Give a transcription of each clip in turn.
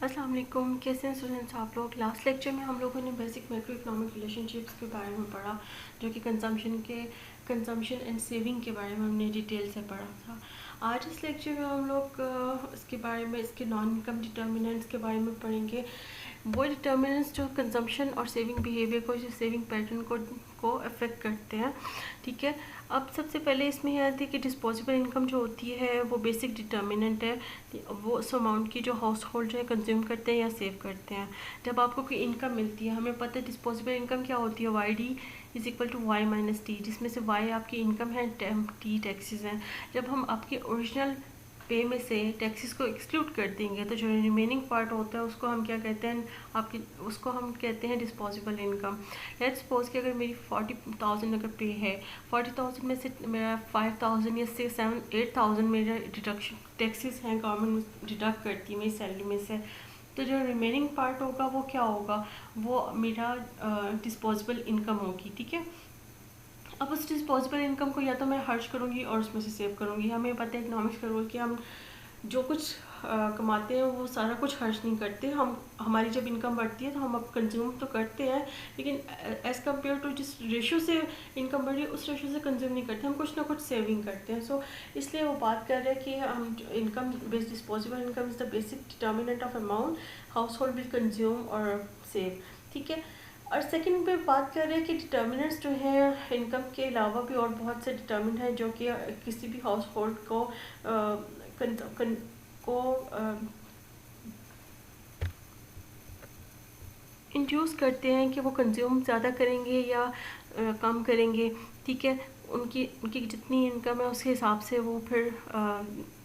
अस्सलाम वालेकुम। कैसे हैं स्टूडेंट्स आप लोग। लास्ट लेक्चर में हम लोगों ने बेसिक मैक्रो इकोनॉमिक रिलेशनशिप्स के बारे में पढ़ा, जो कि कंजम्पशन एंड सेविंग के बारे में हमने डिटेल से पढ़ा था। आज इस लेक्चर में हम लोग इसके बारे में, इसके नॉन इनकम डिटर्मिनेंट्स के बारे में पढ़ेंगे। वो डिटर्मिनेंट्स जो कंजम्पशन और सेविंग बिहेवियर को, जो सेविंग पैटर्न को अफेक्ट करते हैं। ठीक है, अब सबसे पहले इसमें यह आती है कि डिस्पोजेबल इनकम जो होती है वो बेसिक डिटर्मिनेंट है। वो उस अमाउंट की जो हाउस होल्ड जो है कंज्यूम करते हैं या सेव करते हैं। जब आपको कोई इनकम मिलती है, हमें पता है डिस्पोजेबल इनकम क्या होती है, Y D is equal to Y minus T, जिसमें से वाई आपकी इनकम है, टी टैक्सेस हैं। जब हम आपके ओरिजिनल पे में से टैक्सेस को एक्सक्लूड कर देंगे तो जो रिमेनिंग पार्ट होता है उसको हम क्या कहते हैं, उसको हम कहते हैं डिस्पोजेबल इनकम। लेट्स सपोज कि अगर मेरी 40,000 अगर पे है, 40,000 में से मेरा 5,000 या 8,000 मेरा डिडक्शन टैक्सेस हैं, गवर्नमेंट डिडक्ट करती है मेरी सैलरी में से। तो जो रिमेनिंग पार्ट होगा वो क्या होगा, वो मेरा डिस्पोजेबल इनकम होगी। ठीक है, अब उस डिस्पोजेबल इनकम को या तो मैं खर्च करूँगी और उसमें से सेव करूँगी। हमें पता है इकोनॉमिक्स का रूल कि हम जो कुछ कमाते हैं वो सारा कुछ खर्च नहीं करते। हमारी जब इनकम बढ़ती है तो हम अब कंज्यूम तो करते हैं, लेकिन एज़ कम्पेयर टू जिस रेशो से इनकम बढ़ी है उस रेशो से कंज्यूम नहीं करते, हम कुछ ना कुछ सेविंग करते हैं। सो इसलिए वो बात कर रहे हैं कि हम income based disposable income is the basic determinant of amount house hold will consume और सेव। ठीक है, और सेकंड पे बात कर रहे हैं कि डिटर्मिनेंट्स जो है इनकम के अलावा भी और बहुत से डिटर्मिनेंट हैं जो कि किसी भी हाउस होल्ड को इंड्यूस करते हैं कि वो कंज्यूम ज़्यादा करेंगे या कम करेंगे। ठीक है, उनकी जितनी इनकम है उसके हिसाब से वो फिर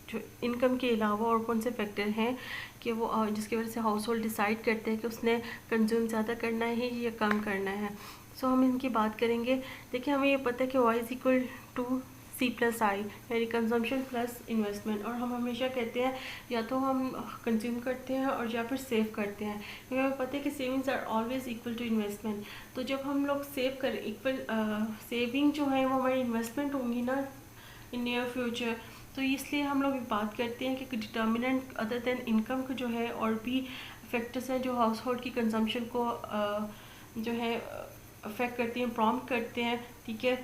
जो इनकम के अलावा और कौन से फैक्टर हैं कि वो जिसकी वजह से हाउस होल्ड डिसाइड करते हैं कि उसने कंज्यूम ज़्यादा करना है या कम करना है। सो हम इनकी बात करेंगे। देखिए, हमें ये पता है कि Y is equal to C plus I, यानी कंजम्पशन प्लस इन्वेस्टमेंट। और हम हमेशा कहते हैं या तो हम कंज्यूम करते हैं और या फिर सेव करते हैं, क्योंकि हमें पता है कि savings are always equal to investment. तो जब हम लोग सेव करें, सेविंग जो है वो हमारी इन्वेस्टमेंट होंगी ना इन नियर फ्यूचर। तो इसलिए हम लोग बात करते हैं कि डिटर्मिनेंट अदर देन इनकम को जो है और भी फैक्टर्स हैं जो हाउस होल्ड की कंजम्पशन को जो है अफेक्ट करती हैं, प्रॉम्प्ट करते हैं। ठीक है,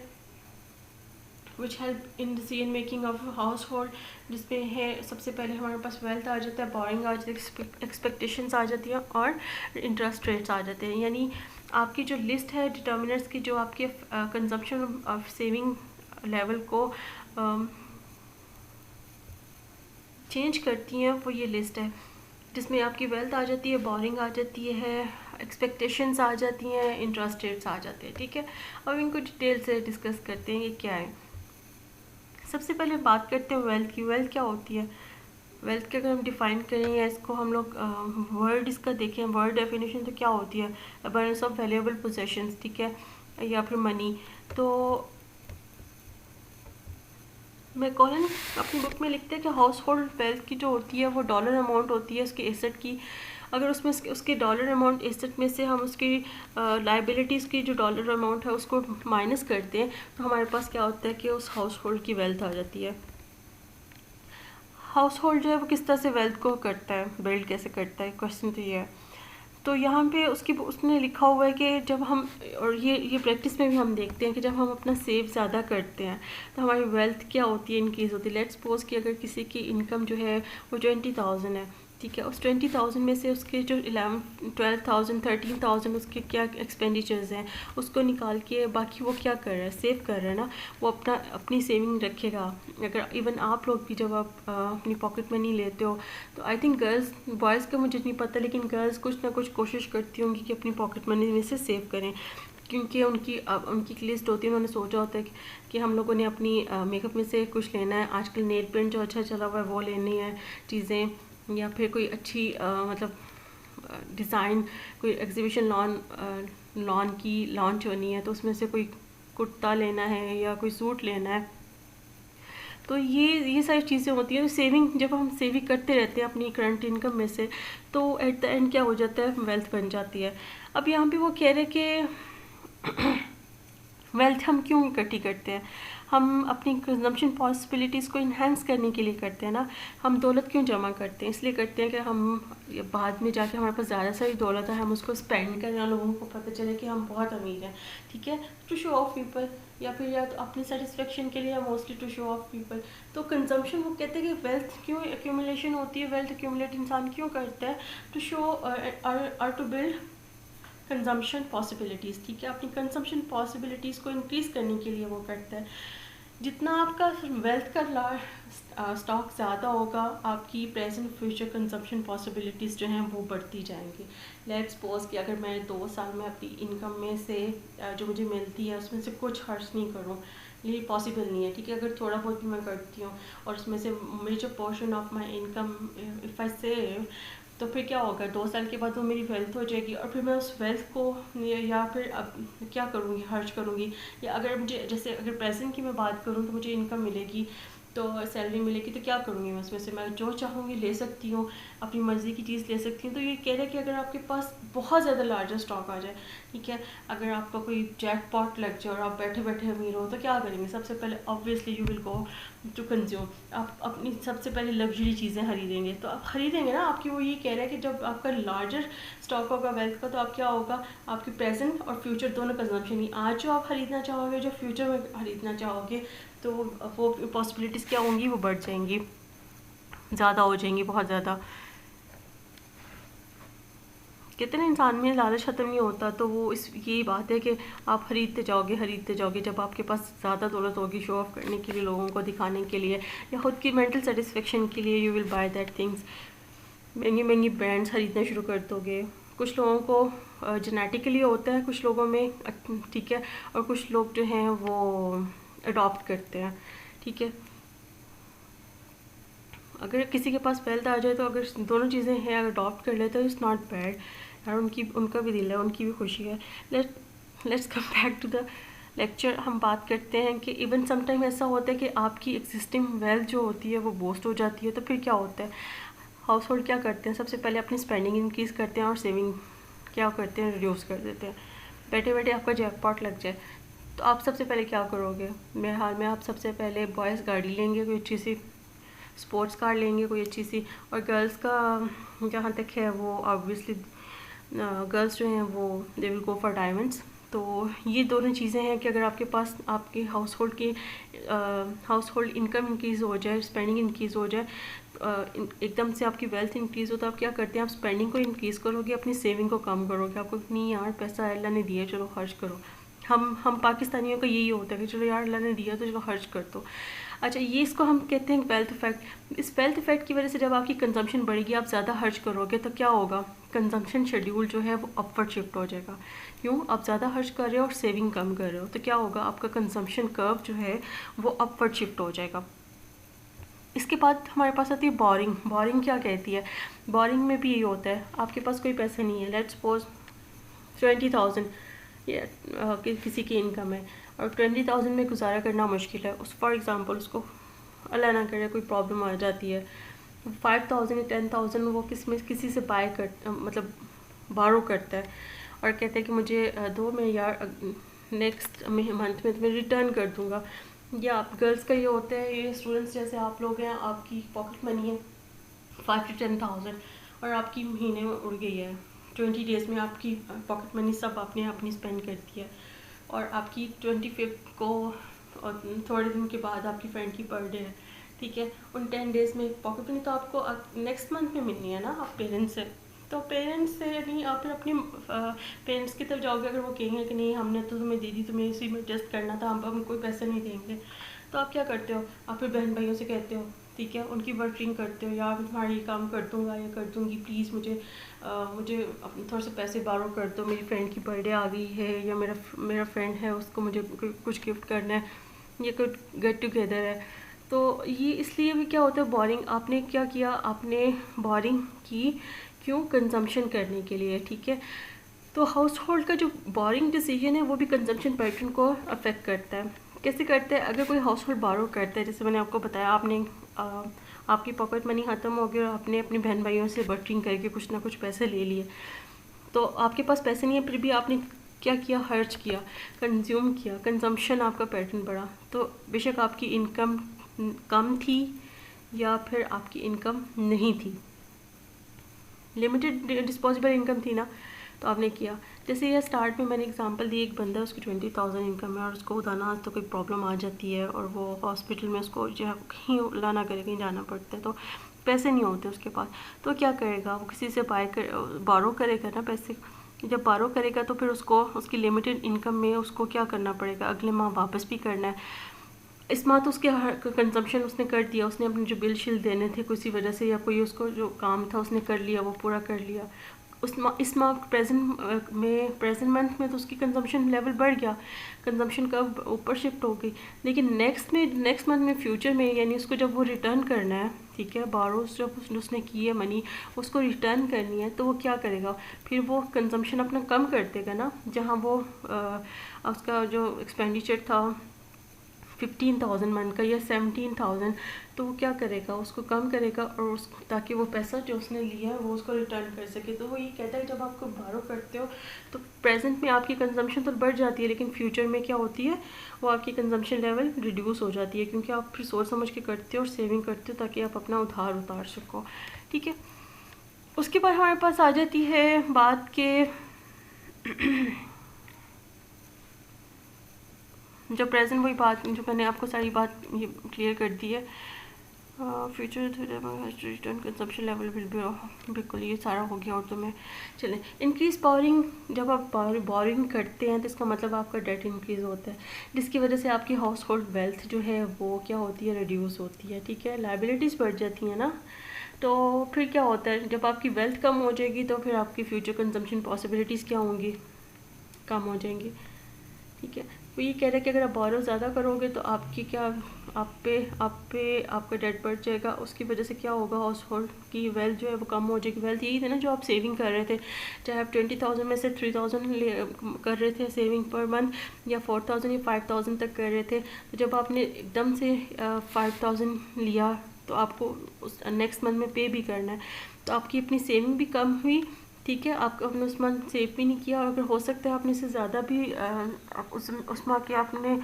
which help in decision making of house hold, जिसमें है सबसे पहले हमारे पास वेल्थ आ जाता है, बोरिंग आ जाती है, एक्सपेक्टेशंस आ जाती हैं और इंटरेस्ट रेट्स आ जाते हैं। यानी आपकी जो लिस्ट है डिटर्मिनेंट्स की, जो आपके कंजम्पशन ऑफ सेविंग लेवल को चेंज करती हैं, वो ये लिस्ट है, जिसमें आपकी वेल्थ आ जाती है, बोरिंग आ जाती है, एक्सपेक्टेशंस आ जाती हैं, इंटरेस्ट रेट्स आ जाते हैं। ठीक है, अब इनको डिटेल से डिस्कस करते हैं ये क्या है। सबसे पहले बात करते हैं वेल्थ की। वेल्थ क्या होती है, वेल्थ के अगर हम डिफाइन करें या इसको हम लोग वर्ड इसका देखें, वर्ड डेफिनेशन तो क्या होती है, अबंडेंस ऑफ वैल्यूएबल पोजेशंस। ठीक है, या फिर मनी। तो मैकॉलन अपनी बुक में लिखते हैं कि हाउस होल्ड वेल्थ की जो होती है वो डॉलर अमाउंट होती है उसके एसेट की। अगर उसमें उसके डॉलर अमाउंट एसेट में से हम उसकी लाइबिलिटीज़ की जो डॉलर अमाउंट है उसको माइनस करते हैं तो हमारे पास क्या होता है कि उस हाउस होल्ड की वेल्थ आ जाती है। हाउस होल्ड जो है वो किस तरह से वेल्थ को करता है, बिल्ड कैसे करता है, क्वेश्चन तो ये है। तो यहाँ पे उसने लिखा हुआ है कि जब हम, और ये प्रैक्टिस में भी हम देखते हैं कि जब हम अपना सेव ज़्यादा करते हैं तो हमारी वेल्थ क्या होती है, इंक्रीज़ होती है। लेट्स सपोज कि अगर किसी की इनकम जो है वो 20,000 है। ठीक है, उस 20,000 में से उसके जो 12,000 13,000 उसके क्या एक्सपेंडिचर्स हैं उसको निकाल के बाकी वो क्या कर रहा है, सेव कर रहा है ना, वो अपनी सेविंग रखेगा। अगर इवन आप लोग भी जब आप अपनी पॉकेट मनी लेते हो तो आई थिंक गर्ल्स, बॉयज़ का मुझे नहीं पता, लेकिन गर्ल्स कुछ ना कुछ कोशिश करती होंगी कि अपनी पॉकेट मनी में से सेव करें, क्योंकि उनकी लिस्ट होती है। उन्होंने सोचा होता है कि हम लोगों ने अपनी मेकअप में से कुछ लेना है, आजकल नेल पेंट जो अच्छा चला हुआ है वो लेनी है चीज़ें, या फिर कोई अच्छी मतलब डिज़ाइन, कोई एग्जीबिशन लॉन की लॉन्च होनी है तो उसमें से कोई कुर्ता लेना है या कोई सूट लेना है। तो ये सारी चीज़ें होती हैं। सेविंग, जब हम सेविंग करते रहते हैं अपनी करंट इनकम में से तो एट द एंड क्या हो जाता है, वेल्थ बन जाती है। अब यहाँ पे वो कह रहे कि वेल्थ हम क्यों इकट्ठी करते हैं। हम अपनी कंजम्पशन पॉसिबिलिटीज़ को इन्हेंस करने के लिए करते हैं ना। हम दौलत क्यों जमा करते हैं? इसलिए करते हैं कि हम बाद में जाके हमारे पास ज़्यादा सारी दौलत है, हम उसको स्पेंड करें और लोगों को पता चले कि हम बहुत अमीर हैं, ठीक है, टू शो ऑफ पीपल, या फिर या तो अपनी सेटिस्फेक्शन के लिए या mostly to show off people. तो कंजम्पशन, वो कहते हैं कि वेल्थ क्यों एक्यूमुलेशन होती है, वेल्थ एक्यूमुलेट इंसान क्यों करता है? टू शो और टू बिल्ड कंजम्पशन पॉसिबिलिटीज़, ठीक है, अपनी कंजम्पशन पॉसिबिलिटीज़ को इंक्रीज़ करने के लिए वो करता है। जितना आपका वेल्थ का स्टॉक ज़्यादा होगा, आपकी प्रेजेंट फ्यूचर कंजम्पशन पॉसिबिलिटीज़ जो हैं वो बढ़ती जाएंगी। लेट्स सपोज कि अगर मैं 2 साल में अपनी इनकम में से जो मुझे मिलती है उसमें से कुछ खर्च नहीं करूँ, ये पॉसिबल नहीं है, ठीक है। अगर थोड़ा बहुत भी मैं करती हूँ और उसमें से major portion of my income if I save, तो फिर क्या होगा, 2 साल के बाद वो मेरी वेल्थ हो जाएगी और फिर मैं उस वेल्थ को या फिर अब क्या करूँगी, खर्च करूँगी। या अगर मुझे, जैसे अगर प्रेजेंट की मैं बात करूँ तो मुझे इनकम मिलेगी, तो सैलरी मिलेगी, तो क्या करूँगी मैं उसमें से? मैं जो चाहूँगी ले सकती हूँ, अपनी मर्ज़ी की चीज़ ले सकती हूँ। तो ये कह रहा है कि अगर आपके पास बहुत ज़्यादा लार्जर स्टॉक आ जाए, ठीक है, अगर आपका कोई जैकपॉट लग जाए और आप बैठे बैठे अमीर हो, तो क्या करेंगे? सबसे पहले obviously you will go to consume, आप अपनी सबसे पहले लग्जरी चीज़ें खरीदेंगे। तो आप खरीदेंगे ना, आपकी वो ये कह रहा है कि जब आपका लार्जर स्टॉक होगा वेल्थ का, तो आप क्या होगा, आपकी प्रेजेंट और फ्यूचर दोनों कंजम्पशन ही, आज जो आप खरीदना चाहोगे, जो फ्यूचर में खरीदना चाहोगे, तो वो पॉसिबिलिटीज़ क्या होंगी, वो बढ़ जाएंगी, ज़्यादा हो जाएंगी, बहुत ज़्यादा। कितने इंसान में लालच ख़त्म नहीं होता, तो वो इस यही बात है कि आप खरीदते जाओगे, जब आपके पास ज़्यादा दौलत होगी, शो ऑफ करने के लिए, लोगों को दिखाने के लिए, या खुद की मेंटल सेटिस्फेक्शन के लिए, you will by that things. महंगी महंगी ब्रांड्स खरीदना शुरू कर दोगे। कुछ लोगों को जेनेटिकली होता है, कुछ लोगों में, ठीक है, और कुछ लोग जो हैं वो अडॉप्ट करते हैं, ठीक है। अगर किसी के पास वेल्थ आ जाए, तो अगर दोनों चीज़ें हैं, अगर अडॉप्ट कर लेते हैं, इट्स नॉट बैड यार, उनका भी दिल है, उनकी भी खुशी है। Let's come back to the lecture. हम बात करते हैं कि इवन समटाइम ऐसा होता है कि आपकी एग्जिस्टिंग वेल्थ जो होती है वो बूस्ट हो जाती है, तो फिर क्या होता है, हाउस होल्ड क्या करते हैं, सबसे पहले अपनी स्पेंडिंग इंक्रीज़ करते हैं और सेविंग क्या करते हैं, रिड्यूस कर देते हैं। बैठे बैठे आपका जैकपॉट लग जाए, तो आप सबसे पहले क्या करोगे? मेरे हाल में आप सबसे पहले बॉयज़ गाड़ी लेंगे, कोई अच्छी सी स्पोर्ट्स कार लेंगे, कोई अच्छी सी। और गर्ल्स का जहाँ तक है, वो ऑब्वियसली गर्ल्स जो हैं वो they will go for diamonds. तो ये दोनों चीज़ें हैं कि अगर आपके पास आपके हाउस होल्ड इनकम इंक्रीज़ हो जाए, स्पेंडिंग इंक्रीज़ हो जाए, एकदम से आपकी वेल्थ इंक्रीज़ हो, तो आप क्या करते हैं, आप स्पेंडिंग को इंक्रीज़ करोगे, अपनी सेविंग को कम करोगे। आपको नहीं यार, पैसा अल्लाह ने दिया, चलो खर्च करो। हम पाकिस्तानियों का यही होता है कि चलो यार अल्लाह ने दिया तो चलो खर्च कर दो। अच्छा, ये इसको हम कहते हैं वेल्थ इफेक्ट। इस वेल्थ इफेक्ट की वजह से जब आपकी कंजम्पशन बढ़ेगी, आप ज़्यादा खर्च करोगे, तो क्या होगा, कंजम्पशन शेड्यूल जो है वो अपवर्ड शिफ्ट हो जाएगा। क्यों? आप ज़्यादा खर्च कर रहे हो और सेविंग कम कर रहे हो, तो क्या होगा, आपका कंजम्पशन कर्व जो है वो अपवर्ड शिफ्ट हो जाएगा। इसके बाद हमारे पास आती है बोरिंग। बोरिंग क्या कहती है? बोरिंग में भी यही होता है, आपके पास कोई पैसा नहीं है, लेट्स सपोज 20,000 या किसी की इनकम है और 20,000 में गुजारा करना मुश्किल है। उस फॉर एग्ज़ाम्पल उसको अल्लाह ना करे कोई प्रॉब्लम आ जाती है, 5,000 या 10,000 वो किसी से बाय कर मतलब बारो करता है और कहता है कि मुझे दो, मैं यार नेक्स्ट मंथ में तुम्हें रिटर्न कर दूँगा। या आप गर्ल्स का ये होता है, ये स्टूडेंट्स जैसे आप लोग हैं, आपकी पॉकेट मनी है 5 to 10,000 और आपकी महीने में उड़ गई है, 20 डेज़ में आपकी पॉकेट मनी सब आपने अपनी स्पेंड कर दी है और आपकी 25th को और थोड़े दिन के बाद आपकी फ्रेंड की बर्थडे है, ठीक है। उन 10 डेज़ में पॉकेट मनी तो आपको नेक्स्ट मंथ में मिलनी है ना, आप पेरेंट्स से, तो पेरेंट्स से नहीं, आप फिर अपने पेरेंट्स की तरफ जाओगे। अगर वो कहेंगे कि नहीं हमने तो तुम्हें दे दी, तुम्हें इसी में एडजस्ट करना था, हम कोई पैसा नहीं देंगे, तो आप क्या करते हो, आप फिर बहन भाइयों से कहते हो, ठीक है, उनकी वर्किंग करते हो, यार मैं तुम्हारा ये काम कर दूँगा या कर दूँगी, प्लीज़ मुझे थोड़े से पैसे बारो कर दो, मेरी फ्रेंड की बर्थडे आ गई है या मेरा फ्रेंड है उसको मुझे कुछ गिफ्ट करना है, ये कुछ गेट टुगेदर है। तो ये इसलिए भी क्या होता है, बोरिंग। आपने क्या किया, आपने बोरिंग की, क्यों? कंजम्पशन करने के लिए, ठीक है। तो हाउस होल्ड का जो बोरिंग डिसीजन है वो भी कंजम्पशन पैटर्न को अफेक्ट करता है। कैसे करता है? अगर कोई हाउस होल्ड बारो करता है, जैसे मैंने आपको बताया, आपकी पॉकेट मनी ख़त्म हो गई और आपने अपने बहन भाइयों से बर्टिंग करके कुछ ना कुछ पैसे ले लिए, तो आपके पास पैसे नहीं है, फिर भी आपने क्या किया, खर्च किया, कंज्यूम किया, कंजम्पशन आपका पैटर्न बढ़ा, तो बेशक आपकी इनकम कम थी या फिर आपकी इनकम नहीं थी, लिमिटेड डिस्पोजेबल इनकम थी ना, तो आपने किया। जैसे ये स्टार्ट में मैंने एग्जांपल दी, एक बंदा उसकी 20,000 इनकम है और उसको उदाना तो कोई प्रॉब्लम आ जाती है और वो हॉस्पिटल में उसको जो है कहीं लाना करे, कहीं जाना पड़ता है, तो पैसे नहीं होते उसके पास, तो क्या करेगा, वो किसी से बारो करेगा ना पैसे। जब बारो करेगा तो फिर उसको उसकी लिमिटेड इनकम में उसको क्या करना पड़ेगा, अगले माह वापस भी करना है। इस माह तो उसके कंजम्पशन उसने कर दिया, उसने अपने जो बिल शिल देने थे किसी वजह से या कोई उसको जो काम था उसने कर लिया, वो पूरा कर लिया। इस माह प्रेजेंट मंथ में तो उसकी कंजम्पशन लेवल बढ़ गया, कंजम्पशन कब ऊपर शिफ्ट हो गई। लेकिन नेक्स्ट मंथ में फ्यूचर में, यानी उसको जब वो रिटर्न करना है, ठीक है, बारोस जब उसने की है मनी उसको रिटर्न करनी है, तो वो क्या करेगा, फिर वो कंजम्पशन अपना कम कर देगा ना, जहाँ वो उसका जो एक्सपेंडिचर था 15,000 मंथ का या 17,000, तो वो क्या करेगा, उसको कम करेगा और उस ताकि वो पैसा जो उसने लिया है वो उसको रिटर्न कर सके। तो वो ये कहता है जब आपको बारो करते हो तो प्रेजेंट में आपकी कंजम्पशन तो बढ़ जाती है, लेकिन फ्यूचर में क्या होती है, वो आपकी कंजम्पशन लेवल रिड्यूस हो जाती है, क्योंकि आप फिर सोच समझ के करते हो और सेविंग करते हो ताकि आप अपना उधार उतार सको। ठीक है, उसके बाद हमारे पास आ जाती है बात के जो प्रेजेंट, वही बात जो मैंने आपको सारी बात ये क्लियर कर दी है। Future return consumption level will be, बिल्कुल ये सारा हो गया उर्दू में। चलें, इंक्रीज बोरिंग, जब आप बोरिंग करते हैं तो इसका मतलब आपका डेट इंक्रीज होता है, जिसकी वजह से आपकी हाउस होल्ड वेल्थ जो है वो क्या होती है, रिड्यूस होती है। ठीक है, लाइबिलिटीज़ बढ़ जाती हैं ना, तो फिर क्या होता है, जब आपकी वेल्थ कम हो जाएगी तो फिर आपकी फ्यूचर कंजम्पशन पॉसिबिलिटीज़ क्या होंगी, कम हो जाएंगी। ठीक है, वो ये कह रहे हैं कि अगर आप बोरो ज़्यादा करोगे तो आपकी क्या, आप पे आपका डेट बढ़ जाएगा, उसकी वजह से क्या होगा, हाउस होल्ड की वेल्थ जो है वो कम हो जाएगी। वेल्थ यही थे ना जो आप सेविंग कर रहे थे, चाहे आप 20,000 में से 3,000 कर रहे थे सेविंग पर मंथ, या 4,000 या 5,000 तक कर रहे थे, तो जब आपने एकदम से 5,000 लिया तो आपको उस नेक्स्ट मंथ में पे भी करना है, तो आपकी अपनी सेविंग भी कम हुई। ठीक है, आपने उस मंथ सेव भी नहीं किया, और अगर हो सकता है आपने इससे ज़्यादा भी उस माह के आपने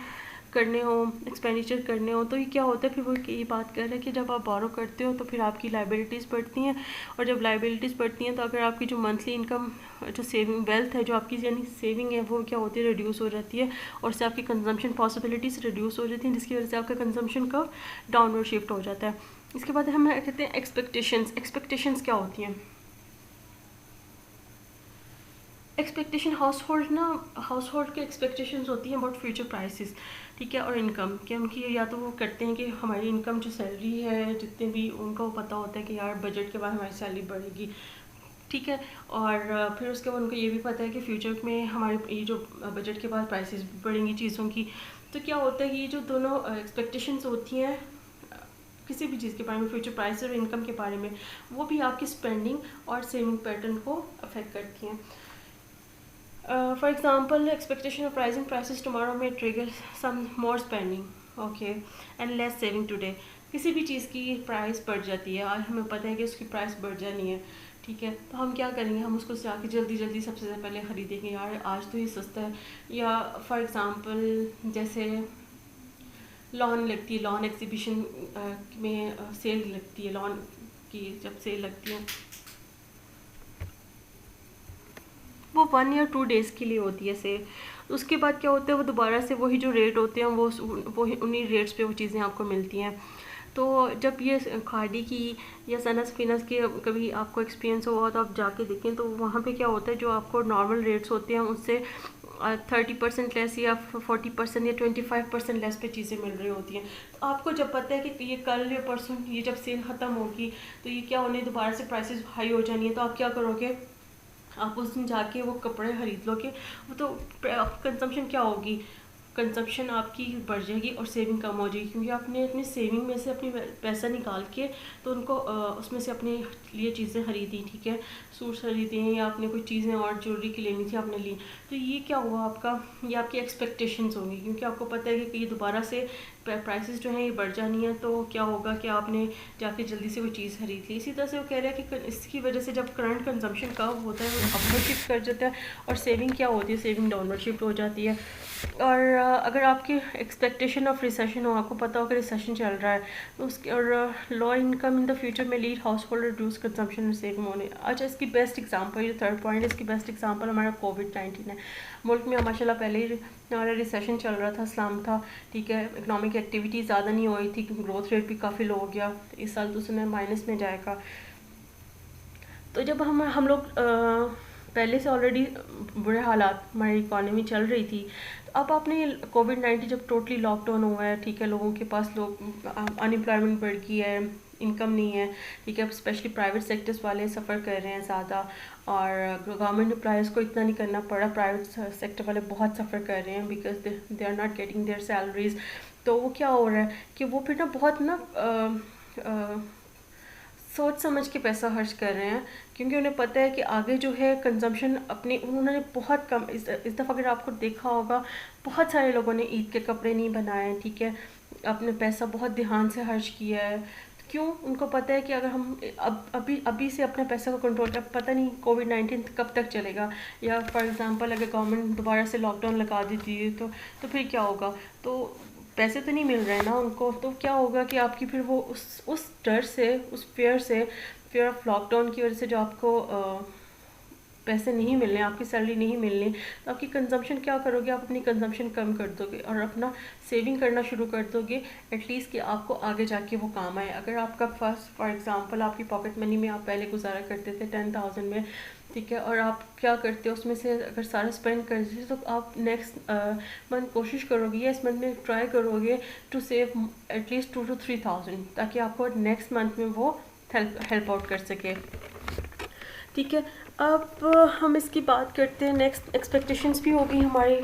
करने हो, एक्सपेंडिचर करने हो, तो ये क्या होता है, फिर वो ये बात कर रहे हैं कि जब आप बोरो करते हो तो फिर आपकी लाइबिलिटीज़ बढ़ती हैं, और जब लाइबिलिटीज़ बढ़ती हैं तो अगर आपकी जो मंथली इनकम, जो सेविंग वेल्थ है, जो आपकी यानी सेविंग है, वो क्या होती है, रिड्यूस हो जाती है, और उससे आपकी कंजम्पशन पॉसिबिलिटीज़ रिड्यूस हो जाती हैं, जिसकी वजह से आपका कंजम्पशन का डाउनवर्ड शिफ्ट हो जाता है। इसके बाद हम कहते हैं एक्सपेक्टेशंस क्या होती हैं। एक्सपेक्टेशन हाउस होल्ड के एक्सपेक्टेशंस होती हैं अबाउट फ्यूचर प्राइसेस, ठीक है, और इनकम, कि उनकी या तो वो करते हैं कि हमारी इनकम जो सैलरी है जितने भी, उनको पता होता है कि यार बजट के बाद हमारी सैलरी बढ़ेगी। ठीक है, और फिर उसके बाद उनको ये भी पता है कि फ्यूचर में हमारे ये जो बजट के बाद प्राइसेस बढ़ेंगी चीज़ों की। तो क्या होता है कि ये जो दोनों एक्सपेक्टेशंस होती हैं किसी भी चीज़ के बारे में, फ्यूचर प्राइस और इनकम के बारे में, वो भी आपकी स्पेंडिंग और सेविंग पैटर्न को अफेक्ट करती हैं। For example, expectation of rising prices tomorrow may trigger some more spending, okay, and less saving today. किसी भी चीज़ की प्राइस बढ़ जाती है, आज हमें पता है कि उसकी प्राइस बढ़ जानी है, ठीक है, तो हम क्या करेंगे, हम उसको जाके जल्दी सबसे पहले ख़रीदेंगे, यार आज तो ये सस्ता है। या फॉर एग्ज़ाम्पल जैसे लॉन लगती है, लॉन एग्जीबिशन में सेल लगती है, लॉन की जब सेल लगती है वो 1 या 2 डेज़ के लिए होती है सेल, उसके बाद क्या होता है, वो दोबारा से वही जो रेट होते हैं वो उन्हीं रेट्स पे वो चीज़ें आपको मिलती हैं। तो जब ये खाड़ी की या सनस फिनस के कभी आपको एक्सपीरियंस हुआ तो आप जाके देखें, तो वहाँ पे क्या होता है, जो आपको नॉर्मल रेट्स होते हैं उससे 30% लेस या 40% या 25% लेस पे चीज़ें मिल रही होती हैं। तो आपको जब पता है कि ये कल या परसों ये जब सेल ख़त्म होगी तो ये क्या होने, दोबारा से प्राइसेस हाई हो जानी है, तो आप क्या करोगे, आप उस दिन जाके वो कपड़े ख़रीद लोगे, वो तो कंजम्पशन क्या होगी, कंजप्शन आपकी बढ़ जाएगी और सेविंग कम हो जाएगी, क्योंकि आपने अपनी सेविंग में से अपनी पैसा निकाल के तो उनको उसमें से अपने लिए चीज़ें खरीदी, ठीक है, सूट्स खरीदे हैं या आपने कोई चीज़ें और ज्वेलरी की लेनी थी आपने ली। तो ये क्या हुआ आपका, ये आपकी एक्सपेक्टेशंस होंगी, क्योंकि आपको पता है कि ये दोबारा से प्राइसेस जो हैं ये बढ़ जानी है, तो क्या होगा कि आपने जाके जल्दी से कोई चीज़ खरीद ली। इसी तरह से वो कह रहा है कि इसकी वजह से जब करंट कंजम्पशन कम होता है वो अपवर्ड शिफ्ट कर जाता है, और सेविंग क्या होती है, सेविंग डाउनवर्ड शिफ्ट हो जाती है। और अगर आपकी एक्सपेक्टेशन ऑफ रिसेशन हो, आपको पता हो कि रिसेशन चल रहा है, तो उसके और low income in the future में lead household reduce consumption और सेविंग होने। अच्छा, इसकी बेस्ट एग्जांपल, ये थर्ड पॉइंट, इसकी बेस्ट एग्जांपल हमारा कोविड-19 है। मुल्क में माशाल्लाह पहले ही हमारा रिसेशन चल रहा था, इस्लाम था, ठीक है, इकनॉमिक एक्टिविटी ज़्यादा नहीं हो रही थी, ग्रोथ रेट भी काफ़ी लो हो गया, इस साल तो उसमें माइनस में जाएगा। तो जब हम लोग पहले से ऑलरेडी बुरे हालात हमारी इकॉनमी चल रही थी, तो अब आपने कोविड-19 जब टोटली लॉकडाउन हुआ है, ठीक है, लोगों के पास अनएम्प्लॉयमेंट बढ़ गई है, इनकम नहीं है, ठीक है, स्पेशली प्राइवेट सेक्टर्स वाले सफ़र कर रहे हैं ज़्यादा, और गवर्नमेंट एम्प्लॉयज़ को इतना नहीं करना पड़ा, प्राइवेट सेक्टर वाले बहुत सफ़र कर रहे हैं because they are not getting their salaries. तो वो क्या हो रहा है कि वो फिर ना बहुत ना सोच समझ के पैसा खर्च कर रहे हैं, क्योंकि उन्हें पता है कि आगे जो है कंजम्पशन अपनी उन्होंने बहुत कम, इस दफ़ा अगर आपको देखा होगा बहुत सारे लोगों ने ईद के कपड़े नहीं बनाए, ठीक है, अपने पैसा बहुत ध्यान से खर्च किया है। क्यों? उनको पता है कि अगर हम अभी से अपने पैसा को कंट्रोल कर, पता नहीं कोविड-19 कब तक चलेगा, या फॉर एग्जांपल अगर गवर्नमेंट दोबारा से लॉकडाउन लगा देती है तो फिर क्या होगा। तो पैसे तो नहीं मिल रहे हैं ना उनको, तो क्या होगा कि आपकी फिर वो उस डर से, उस फियर ऑफ लॉकडाउन की वजह से जो आपको पैसे नहीं मिलने, आपकी सैलरी नहीं मिलनी, तो आपकी कंजम्पशन क्या करोगे, आप अपनी कंजम्पशन कम कर दोगे और अपना सेविंग करना शुरू कर दोगे, एटलीस्ट कि आपको आगे जाके वो काम आए। अगर आपका फर्स्ट फॉर एग्जांपल आपकी पॉकेट मनी में आप पहले गुजारा करते थे 10,000 में, ठीक है, और आप क्या करते हो उसमें से अगर सारा स्पेंड कर देते तो आप नेक्स्ट मंथ कोशिश करोगे या इस मंथ में ट्राई करोगे टू सेव एटलीस्ट 2 to 3,000, ताकि आपको नेक्स्ट मंथ में वो हेल्प आउट कर सके, ठीक है। अब हम इसकी बात करते हैं, नेक्स्ट एक्सपेक्टेशंस भी होगी हमारी।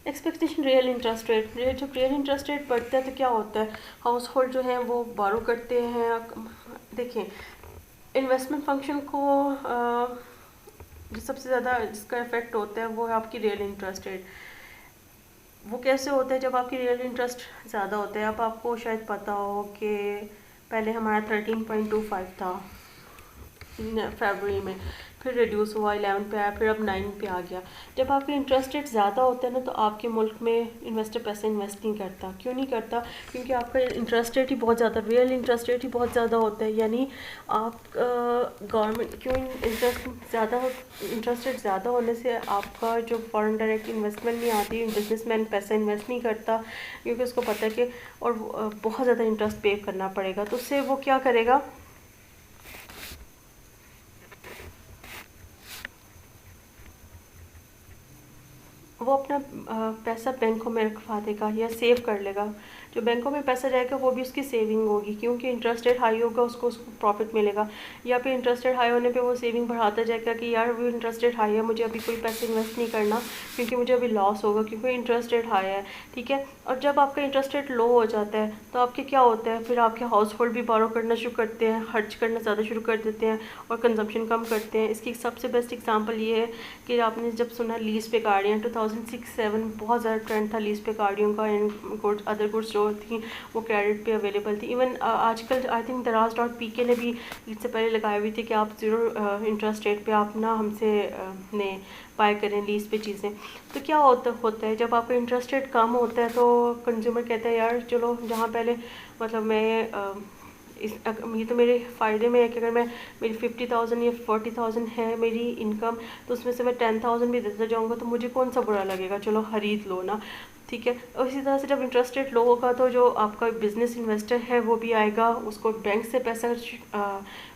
एक्सपेक्टेशन रियल इंटरेस्ट रेट, जब रियल इंटरेस्ट रेट बढ़ता है तो क्या होता है, हाउस होल्ड जो है वो बारो करते हैं। देखें, इन्वेस्टमेंट फंक्शन को जो सबसे ज़्यादा जिसका इफेक्ट होता है वो है आपकी रियल इंटरेस्ट रेट। वो कैसे होता है, जब आपकी रियल इंटरेस्ट ज़्यादा होता है। अब आपको शायद पता हो कि पहले हमारा 13.25 था फरवरी में, फिर रिड्यूस हुआ 11 पे आया, फिर अब 9 पे आ गया। जब आपके इंटरेस्ट रेट ज़्यादा होता है ना, तो आपके मुल्क में इन्वेस्टर पैसे इन्वेस्ट नहीं करता। क्यों नहीं करता? क्योंकि आपका इंटरेस्ट रेट ही बहुत ज़्यादा, रियल इंटरेस्ट रेट ही बहुत ज़्यादा होता है। यानी आप गवर्नमेंट क्यों इंटरेस्ट रेट ज़्यादा होने से आपका जो फॉरेन डायरेक्ट इन्वेस्टमेंट नहीं आती, बिजनेसमैन पैसा इन्वेस्ट नहीं करता, क्योंकि उसको पता है कि और बहुत ज़्यादा इंटरेस्ट पे करना पड़ेगा। तो उससे वो क्या करेगा, वो अपना पैसा बैंकों में रखवा देगा या सेव कर लेगा। जो बैंकों में पैसा जाएगा वो भी उसकी सेविंग होगी, क्योंकि इंटरेस्ट रेट हाई होगा, उसको प्रॉफिट मिलेगा। या फिर इंटरेस्ट रेट हाई होने पे वो सेविंग बढ़ाता जाएगा कि यार वो इंटरेस्ट रेट हाई है, मुझे अभी कोई पैसे इन्वेस्ट नहीं करना क्योंकि मुझे अभी लॉस होगा, क्योंकि इंटरेस्ट रेट हाई है, ठीक है। और जब आपका इंटरेस्ट रेट लो हो जाता है तो आपके क्या होता है, फिर आपके हाउस होल्ड भी बारो करना शुरू करते हैं, खर्च करना ज़्यादा शुरू कर देते हैं और कंजम्पशन कम करते हैं। इसकी सबसे बेस्ट एग्जाम्पल ये है कि आपने जब सुना लीज पे गाड़ियाँ, 2006-07 बहुत ज़्यादा ट्रेंड था लीज पे गाड़ियों का, एंड अदर गुड्स जो थी वो क्रेडिट पे अवेलेबल थी। इवन आजकल आई थिंक Daraz.pk ने भी इससे पहले लगाई हुई थी कि आप ज़ीरो इंटरेस्ट रेट पे आप ना हमसे ने बाय करें लीज पे चीज़ें। तो क्या होता है जब आपका इंटरेस्ट रेट कम होता है तो कंज्यूमर कहता है यार चलो, जहाँ पहले मतलब मैं ये तो मेरे फ़ायदे में है कि अगर मैं मेरी 50,000 या 40,000 है मेरी इनकम, तो उसमें से मैं 10,000 भी देता जाऊँगा तो मुझे कौन सा बुरा लगेगा, चलो खरीद लो ना, ठीक है। और इसी तरह से जब इंटरेस्ट रेट लो होगा तो जो आपका बिजनेस इन्वेस्टर है वो भी आएगा, उसको बैंक से पैसा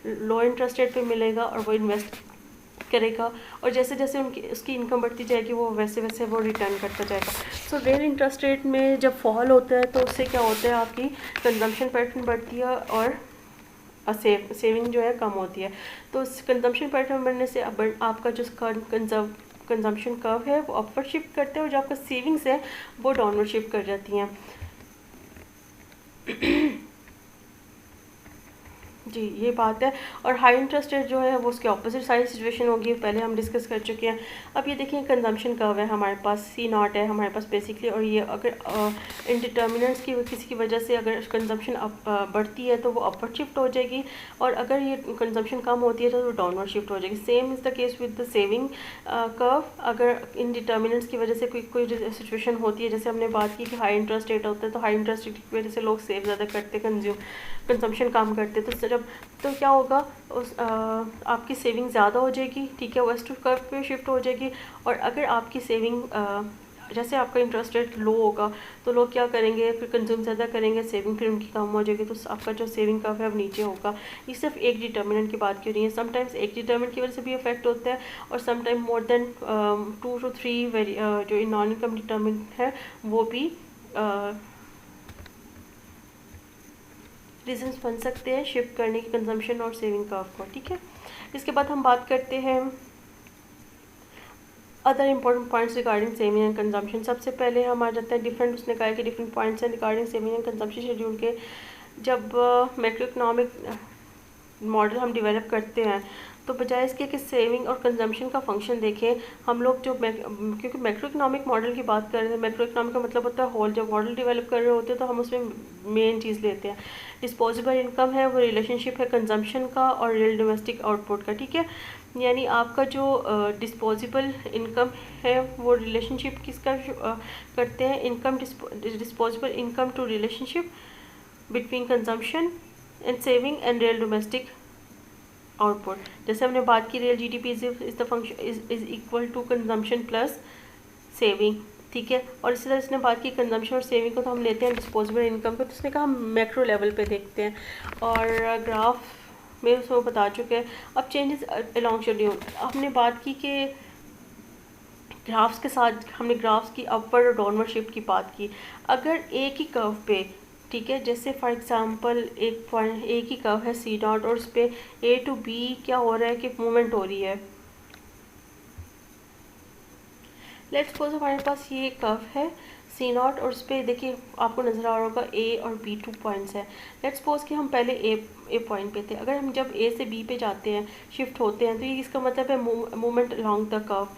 लो इंटरेस्ट रेट पे मिलेगा और वो इन्वेस्ट करेगा, और जैसे जैसे उसकी इनकम बढ़ती जाएगी वो वैसे वैसे वो रिटर्न करता जाएगा। सो रियल इंटरेस्ट रेट में जब फॉल होता है तो उससे क्या होता है, आपकी कंजम्पशन पैटर्न बढ़ती है और सेविंग जो है कम होती है। तो कंजम्पशन पैटर्न बढ़ने से आपका जो कंजम्पशन कर्व है वो अपवर्ड शिफ्ट करते हैं और जो आपका सेविंग्स है वो डाउनवर्ड शिफ्ट कर जाती हैं। जी ये बात है। और हाई इंटरेस्ट रेट जो है वो उसके ऑपोजिट साइड सिचुएशन होगी, पहले हम डिस्कस कर चुके हैं। अब ये देखिए कंजम्पशन कर्व है हमारे पास, सी नॉट है हमारे पास बेसिकली, और ये अगर इंडिटर्मिनेंट्स की किसी की वजह से अगर कंजम्पशन बढ़ती है तो वो अपवर्ड शिफ्ट हो जाएगी, और अगर ये कंजम्पशन कम होती है तो वो डाउनवर्ड शिफ्ट हो जाएगी। Same is the case with the saving curve. अगर इंडिटर्मिनेंट्स की वजह से कोई सिचुएशन होती है, जैसे हमने बात की कि हाई इंटरेस्ट रेट होता है, तो हाई इंटरेस्ट रेट की वजह से लोग सेव ज़्यादा करते, कंजम्पशन कम करते, तो क्या होगा, आपकी सेविंग ज़्यादा हो जाएगी, ठीक है, वेस्ट कर्व पे शिफ्ट हो जाएगी। और अगर आपकी सेविंग जैसे आपका इंटरेस्ट रेट लो होगा तो लोग क्या करेंगे, फिर कंज्यूम ज़्यादा करेंगे, सेविंग फिर उनकी कम हो जाएगी, तो आपका जो सेविंग कर्व है वो नीचे होगा। ये सिर्फ एक डिटर्मिनेंट की बात क्यों नहीं है, समटाइम्स एक डिटर्मिनेंट की वजह से भी इफेक्ट होता है, और समटाइम मोर देन 2 to 3 जो नॉन इनकम डिटर्मिनेंट है वो भी रीजंस बन सकते हैं शिफ्ट करने की कंजम्पशन और सेविंग कर्व को, ठीक है। इसके बाद हम बात करते हैं other important points regarding saving and consumption. सबसे पहले हम आ जाते हैं डिफरेंट, उसने कहा कि डिफरेंट पॉइंट्स हैं regarding saving and consumption schedule के। जब मैक्रो इकोनॉमिक मॉडल हम डेवलप करते हैं तो बजाय इसके कि सेविंग और कंजम्पशन का फंक्शन देखें, हम लोग जो क्योंकि मैक्रो इकोनॉमिक मॉडल की बात कर रहे हैं, मैक्रो इकोनॉमिक का मतलब होता है होल, जब मॉडल डेवलप कर रहे होते हैं तो हम उसमें मेन चीज़ लेते हैं डिस्पोजेबल इनकम है, वो रिलेशनशिप है कंजम्पशन का और रियल डोमेस्टिक आउटपुट का, ठीक है। यानी आपका जो डिस्पोजेबल इनकम है वो रिलेशनशिप किसका करते हैं, income disposable income to relationship between consumption and saving and real domestic output. जैसे हमने बात की real GDP is the function is equal to consumption plus saving, ठीक है। और इसी तरह इसने बात की कंजम्पशन और सेविंग को तो हम लेते हैं डिस्पोजेबल इनकम को, तो उसने कहा हम मैक्रो लेवल पे देखते हैं, और ग्राफ में उसको बता चुके हैं। अब चेंजेस अलोंग शेड्यूल, हमने बात की कि ग्राफ्स के साथ हमने ग्राफ्स की अपवर्ड और डाउनवर्ड शिफ्ट की बात की। अगर एक ही कर्व पे, ठीक है, जैसे फॉर एग्जांपल एक ही कर्व है सी डॉट और उस पर ए टू बी क्या हो रहा है कि मूवमेंट हो रही है। लेट्स सपोज हमारे पास ये कर्व है सी नॉट और उस पर देखिए आपको नज़र आ रहा होगा ए और बी 2 पॉइंट्स है। लेट्स सपोज कि हम पहले ए पॉइंट पे थे, अगर हम जब ए से बी पे जाते हैं शिफ्ट होते हैं तो ये इसका मतलब है मूवमेंट अलोंग द कर्व।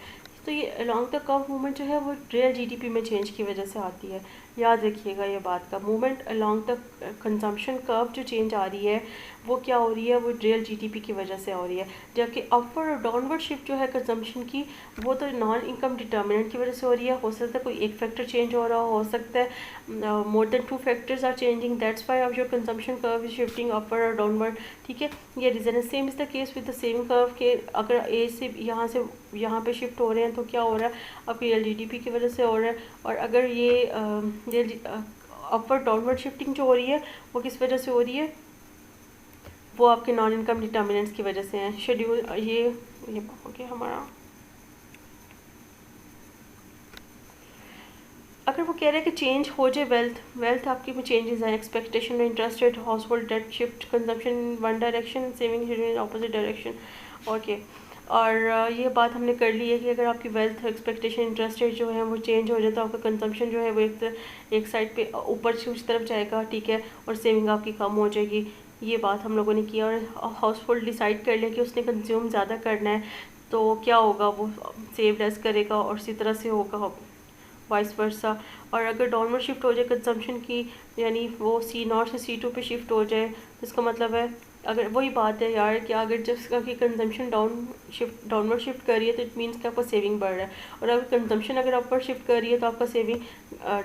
तो ये अलोंग द कर्व मूवमेंट जो है वो रियल जीडीपी में चेंज की वजह से आती है, याद रखिएगा ये बात का। Movement along the consumption curve जो चेंज आ रही है वो क्या हो रही है, वो रियल जीडीपी की वजह से हो रही है, जबकि अपवर्ड और डाउनवर्ड शिफ्ट जो है कंजम्पशन की वो तो नॉन इनकम डिटर्मिनेंट की वजह से हो रही है। हो सकता है कोई एक फैक्टर चेंज हो रहा हो सकता है more than 2 factors are changing, that's why of your consumption curve is shifting upward और डाउनवर्ड, ठीक है। ये रीज़न है। Same is the case with the saving curve के अगर ए से यहाँ पे शिफ्ट हो रहे हैं तो क्या हो रहा है, आपकी रियल जीडीपी की वजह से हो रहा है। और अगर ये अपवर्ड डाउनवर्ड शिफ्टिंग जो हो रही है वो किस वजह से हो रही है, वो आपके नॉन इनकम डिटर्मिनेंट्स की वजह से हैं। शेड्यूल ये हो गया हमारा। अगर वो कह रहे हैं कि चेंज हो जाए वेल्थ आपकी में चेंजेस हैं, एक्सपेक्टेशन में interest rate, household debt shift, consumption in one direction, saving schedule in opposite direction, okay. और ये बात हमने कर ली है कि अगर आपकी वेल्थ एक्सपेक्टेशन इंटरेस्ट रेट जो है वो चेंज हो जाए तो आपका कंजम्पशन जो है वो एक साइड पे ऊपर से उस तरफ जाएगा, ठीक है, और सेविंग आपकी कम हो जाएगी। ये बात हम लोगों ने की। और हाउस होल्ड डिसाइड कर लिया कि उसने कंज्यूम ज़्यादा करना है तो क्या होगा, वो सेव लेस करेगा और इसी तरह से होगा वाइस वर्सा। और अगर डाउनवर्ड शिफ्ट हो जाए कंजम्पशन की, यानी वो सी नॉट से सी 2 पे शिफ्ट हो जाए, तो इसका मतलब है अगर वही बात है यार कि अगर जब आपकी कंजम्पशन डाउनवर्ड शिफ्ट कर रही है तो इट मीन्स कि आपका सेविंग बढ़ रहा है, और अगर कंजम्पशन अगर अपवर्ड शिफ्ट कर रही है तो आपका सेविंग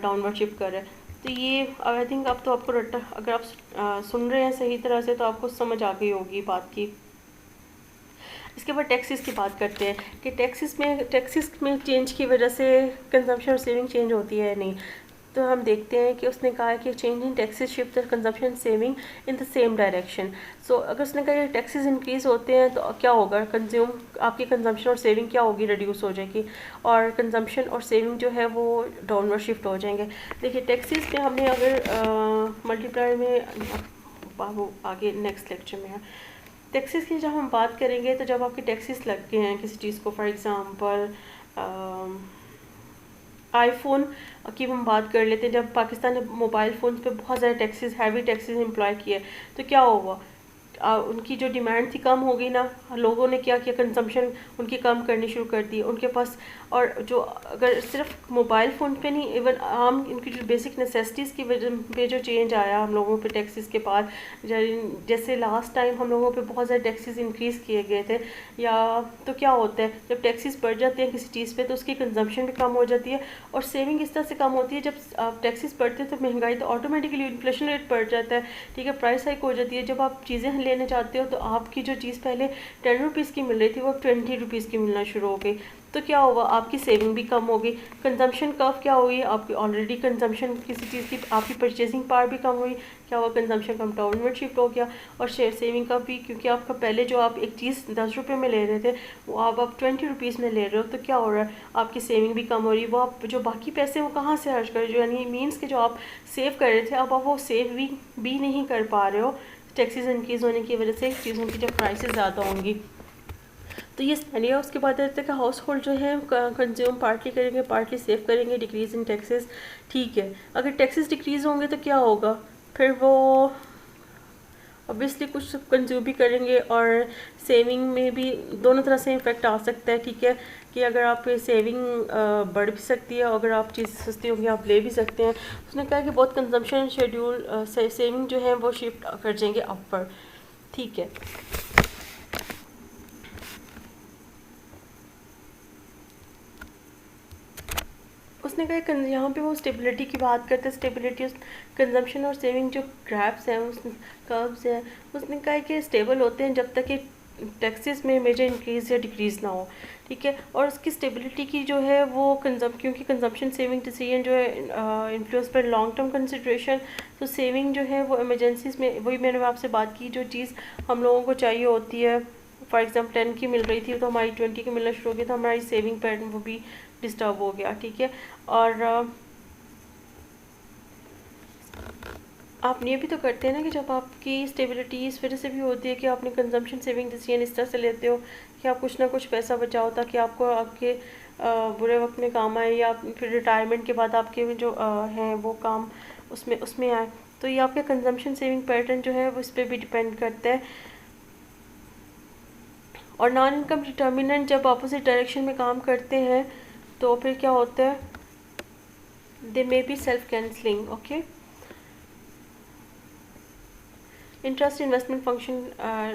डाउनवर्ड शिफ्ट कर रहा है। तो ये आई थिंक अब तो आपको अगर आप सुन रहे हैं सही तरह से तो आपको समझ आ गई होगी बात की। इसके बाद टैक्सेस की बात करते हैं कि टैक्सेस में चेंज की वजह से कंजम्पशन और सेविंग चेंज होती है या नहीं। तो हम देखते हैं कि उसने कहा कि change in taxes shift the consumption saving in the same direction. So अगर उसने कहा कि टैक्सेस इंक्रीज होते हैं तो क्या होगा, आपकी कंजम्पशन और सेविंग क्या होगी, रिड्यूस हो जाएगी, और कंजम्पशन और सेविंग जो है वो डाउनवर्ड शिफ्ट हो जाएंगे। देखिए टैक्सेस में हमने अगर मल्टीप्लायर में वो आगे नेक्स्ट लेक्चर में है टैक्सेस की जब हम बात करेंगे तो जब आपके टैक्सेस लग गए हैं किसी चीज़ को, फॉर एग्ज़ाम्पल आईफोन की हम बात कर लेते हैं। जब पाकिस्तान ने मोबाइल फ़ोन पे बहुत ज़्यादा टैक्सेस, हैवी टैक्सेस एम्प्लॉय किए, तो क्या हुआ, उनकी जो डिमांड थी कम हो गई ना। लोगों ने क्या किया, कंजम्पशन उनकी कम करनी शुरू कर दी उनके पास। और जो अगर सिर्फ मोबाइल फ़ोन पे नहीं, इवन आम इनकी जो बेसिक नेसेसिटीज़ की वजह पे जो चेंज आया हम लोगों पे टैक्सेस के बाद, जैसे लास्ट टाइम हम लोगों पे बहुत ज़्यादा टैक्सेस इंक्रीज़ किए गए थे, या तो क्या होता है जब टैक्सेस बढ़ जाते हैं किसी चीज़ पे तो उसकी कंजम्पशन भी कम हो जाती है, और सेविंग इस तरह से कम होती है। जब टैक्सेस बढ़ते हैं तो महंगाई तो ऑटोमेटिकली इन्फ्लेशन रेट बढ़ जाता है, ठीक है, प्राइस हाइक हो जाती है। जब आप चीज़ें लेने जाते हो तो आपकी जो चीज़ पहले 10 रुपीज़ की मिल रही थी वो अब 20 रुपीज़ की मिलना शुरू हो गई। तो क्या हुआ, आपकी सेविंग भी कम हो गई। कंजम्पशन कर्व क्या हुई, आपकी ऑलरेडी कंजम्पशन किसी चीज़ की, आपकी परचेसिंग पावर भी कम हुई, क्या हुआ, कंजम्पशन कम डाउनवर्ड शिफ्ट हो गया। और शेयर सेविंग का भी, क्योंकि आपका पहले जो आप एक चीज़ 10 रुपये में ले रहे थे वो आप 20 रुपीज़ में ले रहे हो, तो क्या हो रहा है, आपकी सेविंग भी कम हो रही है। वो आप जो बाकी पैसे वो कहाँ से खर्च कर रहे हो, यानी मीन्स के जो आप सेव कर रहे थे अब आप वो सेव भी नहीं कर पा रहे हो, टैक्सेस इंक्रीज़ होने की वजह से चीज़ों की जब प्राइसेस ज़्यादा होंगी। तो ये स्पेंडिंग, उसके बाद रहता है कि हाउस होल्ड जो है कंज्यूम पार्टली करेंगे, पार्टली सेव करेंगे, डिक्रीज़ इन टैक्सेस, ठीक है। अगर टैक्सेस डिक्रीज़ होंगे तो क्या होगा, फिर वो ऑब्वियसली कुछ कंज्यूम भी करेंगे और सेविंग में भी दोनों तरह से इफेक्ट आ सकता है, ठीक है, कि अगर आप सेविंग बढ़ भी सकती है, अगर आप चीज़ सस्ती होगी आप ले भी सकते हैं। उसने कहा कि बहुत कंजम्पशन शेड्यूल सेविंग जो है वो शिफ्ट कर जाएंगे अपवर्ड, ठीक है। उसने कहा यहाँ पे वो स्टेबिलिटी की बात करते हैं, स्टेबिलिटी कंजम्पशन और सेविंग जो ग्राफ्स हैं, उस कर्व्स हैं, उसने कहा कि स्टेबल होते हैं जब तक कि टैक्सेस में मेजर इंक्रीज़ या डिक्रीज़ ना हो, ठीक है। और उसकी स्टेबिलिटी की जो है वो क्योंकि कंजम्पशन सेविंग डिसीजन जो है इन्फ्लुएंस पर लॉन्ग टर्म कंसिड्रेशन, तो सेविंग जो है वो इमरजेंसीज में, वही मैंने आपसे बात की, जो चीज़ हम लोगों को चाहिए होती है, फॉर एग्जाम्पल 10 की मिल रही थी तो हमारी 20 की मिलना शुरू हो गई, तो हमारी सेविंग पैटर्न वो भी डिस्टर्ब हो गया, ठीक है। और आप ये भी तो करते हैं ना कि जब आपकी स्टेबिलिटी इस वजह से भी होती है कि आपने कंजम्पशन सेविंग डिसीजन इस तरह से लेते हो कि आप कुछ ना कुछ पैसा बचाओ ताकि आपको आपके बुरे वक्त में काम आए, या फिर रिटायरमेंट के बाद आपके जो हैं वो काम उसमें उसमें आए। तो ये आपके कंजम्पशन सेविंग पैटर्न जो है वो इस पर भी डिपेंड करता है। और नॉन इनकम डिटर्मिनेंट जब अपोजिट डायरेक्शन में काम करते हैं तो फिर क्या होता है, they may be self cancelling, okay. Interest investment function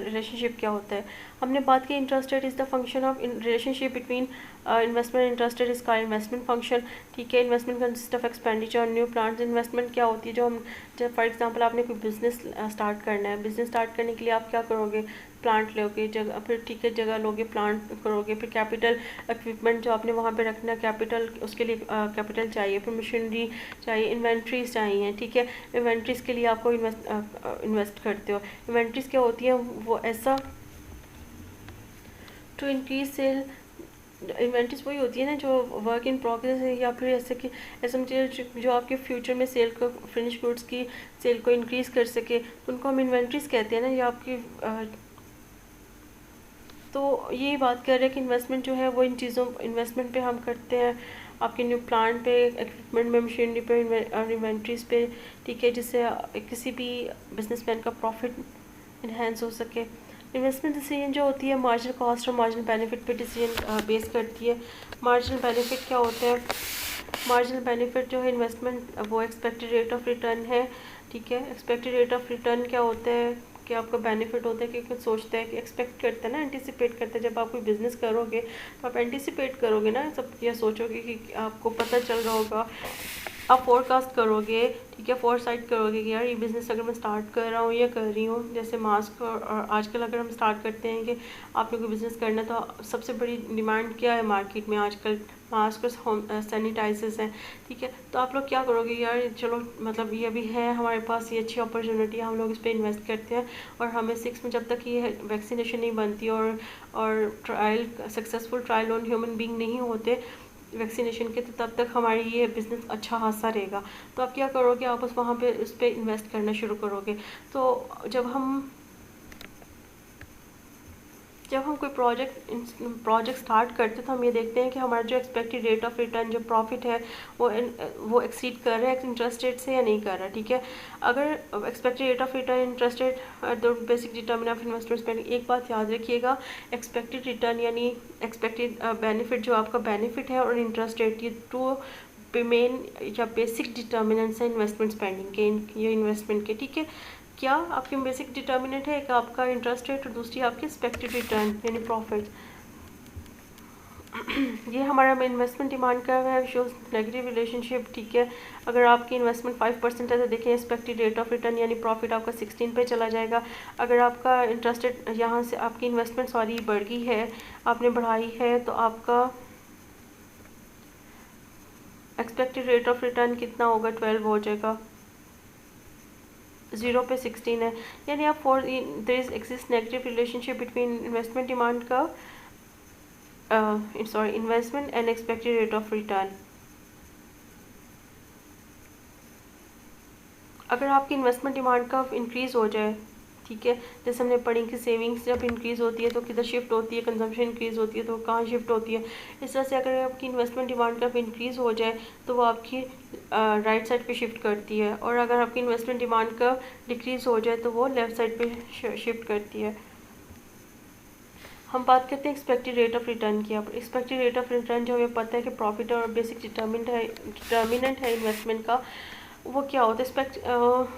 relationship क्या होता है, हमने बात की interest rate is the function of relationship between investment interest rate is का इन्वेस्टमेंट फंक्शन, ठीक है। Investment consist of expenditure on new plans. Investment क्या होती है, जो हम जब फॉर एग्जांपल आपने कोई बिजनेस स्टार्ट करना है, बिजनेस स्टार्ट करने के लिए आप क्या करोगे, प्लांट लोगे, जगह, फिर ठीक है जगह लोगे, प्लांट करोगे, फिर कैपिटल इक्विपमेंट जो आपने वहाँ पे रखना, कैपिटल उसके लिए कैपिटल चाहिए, फिर मशीनरी चाहिए, इन्वेंट्रीज चाहिए, ठीक है। इन्वेंट्रीज के लिए आपको इन्वेस्ट करते हो। इन्वेंट्रीज क्या होती है, वो ऐसा टू इंक्रीज सेल, इन्वेंट्रीज वही होती है ना जो वर्क इन प्रोग्रेस है, या फिर ऐसे कि ऐसा मटेरियल जो आपके फ्यूचर में सेल को, फिनिश गुड्स की सेल को इंक्रीज कर सके, तो उनको हम इन्वेंट्रीज कहते हैं ना। ये आपकी तो यही बात कर रहे हैं कि इन्वेस्टमेंट जो है वो इन चीज़ों इन्वेस्टमेंट पे हम करते हैं, आपके न्यू प्लांट पे, इक्विपमेंट में, मशीनरी पे, इन्वेंट्रीज पे, ठीक है, जिससे किसी भी बिजनेसमैन का प्रॉफिट इन्हेंस हो सके। इन्वेस्टमेंट डिसीजन जो होती है मार्जिनल कॉस्ट और मार्जिनल बेनिफिट पे डिसीजन बेस करती है। मार्जिनल बेनिफिट क्या होता है, मार्जिनल बेनिफिट जो है इन्वेस्टमेंट वो एक्सपेक्टेड रेट ऑफ रिटर्न है, ठीक है। एक्सपेक्टेड रेट ऑफ रिटर्न क्या होता है कि आपका बेनिफिट होता है कि कुछ सोचता है कि एक्सपेक्ट करता है ना, एंटिसिपेट करता है। जब आप कोई बिजनेस करोगे तो आप एंटिसिपेट करोगे ना, सब यह सोचोगे कि आपको पता चल रहा होगा, आप फोरकास्ट करोगे, ठीक है, फोरसाइट करोगे कि यार ये बिज़नेस अगर मैं स्टार्ट कर रहा हूँ या कर रही हूँ। जैसे मास्क और आजकल अगर हम स्टार्ट करते हैं कि आपने कोई बिज़नेस करना, तो सबसे बड़ी डिमांड क्या है मार्केट में आजकल, मास्क और होम सैनिटाइजर्स हैं, ठीक है। तो आप लोग क्या करोगे, यार चलो मतलब ये अभी है हमारे पास, ये अच्छी अपॉर्चुनिटी है, हम लोग इस पर इन्वेस्ट करते हैं, और हमें 6 में जब तक ये वैक्सीनेशन नहीं बनती और trial successful trial on human being नहीं होते वैक्सीनेशन के, तो तब तक हमारी ये बिज़नेस अच्छा खासा रहेगा। तो आप क्या करोगे, आप उस वहाँ पे उस पर इन्वेस्ट करना शुरू करोगे। तो जब हम जब हम कोई प्रोजेक्ट स्टार्ट करते हैं तो हम ये देखते हैं कि हमारा जो एक्सपेक्टेड रेट ऑफ रिटर्न जो प्रॉफिट है वो एक्सीड कर रहा है इंटरेस्ट रेट से या नहीं कर रहा, ठीक है। अगर expected rate of return interest rate the basic determinant of investment spending, एक बात याद रखिएगा, एक्सपेक्टेड रिटर्न यानी एक्सपेक्टेड बेनिफिट जो आपका बेनिफिट है और इंटरेस्ट रेट, ये टू मेन या बेसिक डिटर्मिनेंट्स हैं इन्वेस्टमेंट स्पेंडिंग के या इन्वेस्टमेंट के, ठीक है। क्या आपके बेसिक डिटर्मिनेंट है, एक आपका इंटरेस्ट रेट और दूसरी आपकी एक्सपेक्टेड रिटर्न यानी प्रॉफिट। ये हमारा इन्वेस्टमेंट डिमांड का है, शोज नेगेटिव रिलेशनशिप, ठीक है। अगर आपकी इन्वेस्टमेंट 5% है तो देखें एक्सपेक्टेड रेट ऑफ रिटर्न यानी प्रॉफिट आपका 16 पे चला जाएगा। अगर आपका इंटरेस्ट रेट यहाँ से आपकी इन्वेस्टमेंट बढ़ गई है, आपने बढ़ाई है, तो आपका एक्सपेक्टेड रेट ऑफ रिटर्न कितना होगा, 12 हो जाएगा। 0 पे 16 है, यानी आप there is exist negative relationship between investment demand का investment and expected rate of return. अगर आपकी इन्वेस्टमेंट डिमांड का इंक्रीज हो जाए, ठीक है, जैसे हमने पढ़ी कि सेविंग्स जब इंक्रीज होती है तो किधर शिफ्ट होती है, कंजम्पशन इंक्रीज होती है तो कहाँ शिफ्ट होती है। इस तरह से अगर आपकी इन्वेस्टमेंट डिमांड का इंक्रीज हो जाए तो वो आपकी राइट साइड पे शिफ्ट करती है, और अगर आपकी इन्वेस्टमेंट डिमांड का डिक्रीज हो जाए तो वो लेफ़्ट साइड पे शिफ्ट करती है। हम बात करते हैं एक्सपेक्टेड रेट ऑफ रिटर्न की। अब एक्सपेक्टेड रेट ऑफ रिटर्न जो हमें पता है कि प्रॉफिट और बेसिक डिटर्मिनेंट है इन्वेस्टमेंट का, वो क्या होता है।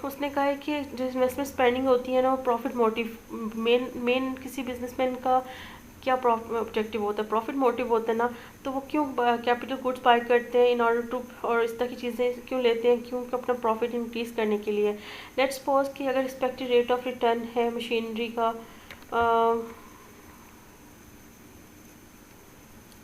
उसने कहा है कि जो इन्वेस्टमेंट स्पेंडिंग होती है ना, वो प्रॉफिट मोटिव मेन किसी बिजनेसमैन का क्या ऑब्जेक्टिव होता है, प्रॉफिट मोटिव होता है ना, तो वो क्यों कैपिटल गुड्स बाय करते हैं इन ऑर्डर टू, और इस तरह की चीज़ें क्यों लेते हैं, क्यों अपना प्रॉफिट इंक्रीज करने के लिए। लेट्स सपोज कि अगर एक्सपेक्टेड रेट ऑफ रिटर्न है मशीनरी का,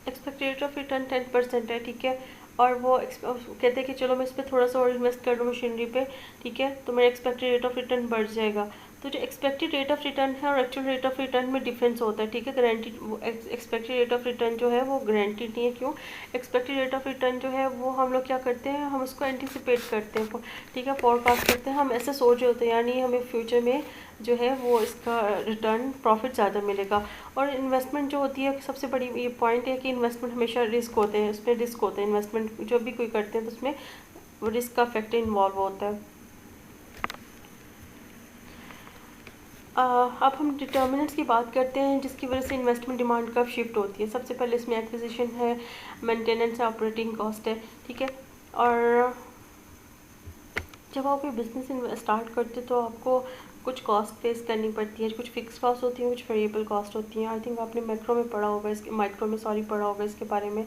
एक्सपेक्टेड रेट ऑफ रिटर्न 10% है, ठीक है, और वो कहते हैं कि चलो मैं इस पर थोड़ा सा और इन्वेस्ट कर दूँ मशीनरी पे, ठीक है, तो मेरा एक्सपेक्टेड रेट ऑफ रिटर्न बढ़ जाएगा। तो जो एक्सपेक्टेड रेट ऑफ रिटर्न है और एक्चुअल रेट ऑफ रिटर्न में डिफरेंस होता है, ठीक है। Guaranteed expected rate of return जो है वो गारंटीड नहीं है। क्यों? एक्सपेक्टेड रेट ऑफ रिटर्न जो है वो हम लोग क्या करते हैं, हम उसको एंटिसिपेट करते हैं, ठीक है, फोरकास्ट करते हैं, हम ऐसे सोच रहे होते हैं, यानी हमें फ्यूचर में जो है वो इसका रिटर्न प्रॉफिट ज़्यादा मिलेगा। और इन्वेस्टमेंट जो होती है, सबसे बड़ी ये पॉइंट है कि इन्वेस्टमेंट हमेशा रिस्क होते हैं, उसमें रिस्क होते हैं, इन्वेस्टमेंट जो भी कोई करते हैं तो उसमें रिस्क का फैक्टर इन्वॉल्व होता है। अब हम डिटर्मिनेंट्स की बात करते हैं जिसकी वजह से इन्वेस्टमेंट डिमांड कब शिफ्ट होती है। सबसे पहले इसमें एक्विजिशन है, मेंटेनेंस है, ऑपरेटिंग कॉस्ट है, ठीक है। और जब आप कोई बिजनेस स्टार्ट करते तो आपको कुछ कॉस्ट फेस करनी पड़ती है, कुछ फिक्स कॉस्ट होती हैं, कुछ वेरिएबल कॉस्ट होती हैं। आई थिंक आपने माइक्रो में पढ़ा होगा इसके बारे में,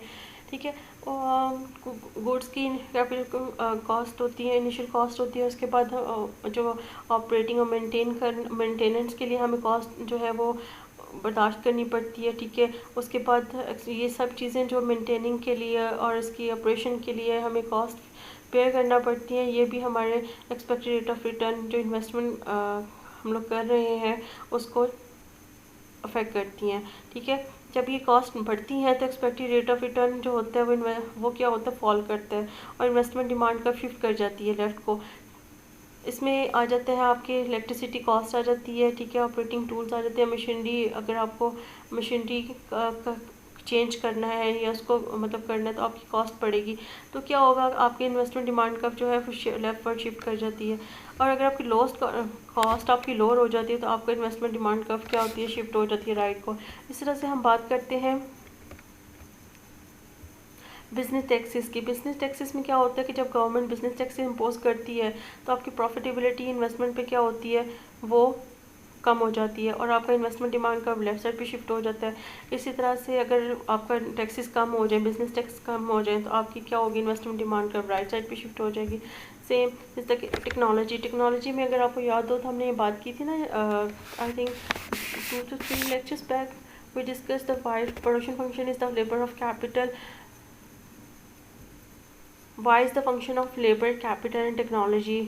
ठीक है। गुड्स की कैपिटल कॉस्ट होती है, इनिशियल कॉस्ट होती है, उसके बाद जो ऑपरेटिंग और मेंटेनेंस के लिए हमें कॉस्ट जो है वो बर्दाश्त करनी पड़ती है, ठीक है। उसके बाद ये सब चीज़ें जो मेंटेनिंग के लिए और इसकी ऑपरेशन के लिए हमें कॉस्ट पे करना पड़ती है, ये भी हमारे एक्सपेक्टेड रेट ऑफ रिटर्न जो इन्वेस्टमेंट हम लोग कर रहे हैं उसको अफेक्ट करती हैं, ठीक है। जब ये कॉस्ट बढ़ती हैं तो एक्सपेक्टेड रेट ऑफ रिटर्न जो होता है वो क्या होता है, फॉल करता है, और इन्वेस्टमेंट डिमांड का शिफ्ट कर जाती है लेफ्ट को। इसमें आ जाते हैं आपके इलेक्ट्रिसिटी कॉस्ट आ जाती है, ठीक है, ऑपरेटिंग टूल्स आ जाते हैं, मशीनरी, अगर आपको मशीनरी का चेंज करना है या उसको मतलब करना है तो आपकी कॉस्ट पड़ेगी। तो क्या होगा, आपकी इन्वेस्टमेंट डिमांड का जो है लेफ्ट पर शिफ्ट कर जाती है। और अगर आपकी कॉस्ट आपकी लोअर हो जाती है तो आपका इन्वेस्टमेंट डिमांड का क्या होती है, शिफ्ट हो जाती है राइट को। इस तरह से हम बात करते हैं बिजनेस टैक्सेस की। बिजनेस टैक्सेस में क्या होता है कि जब गवर्नमेंट बिजनेस टैक्स इम्पोज करती है तो आपकी प्रॉफिटेबिलिटी इन्वेस्टमेंट पे क्या होती है, वो कम हो जाती है और आपका इन्वेस्टमेंट डिमांड का लेफ्ट साइड पे शिफ्ट हो जाता है। इसी तरह से अगर आपका टैक्सेस कम हो जाए, बिजनेस टैक्स कम हो जाए, तो आपकी क्या होगी, इन्वेस्टमेंट डिमांड का राइट साइड पे शिफ्ट हो जाएगी। सेम जिस तरह टेक्नोलॉजी में अगर आपको याद हो तो हमने ये बात की थी ना, I think 2 to 3 lectures back we discuss the Y production function is the labour of capital, why is the function of labor, capital and technology,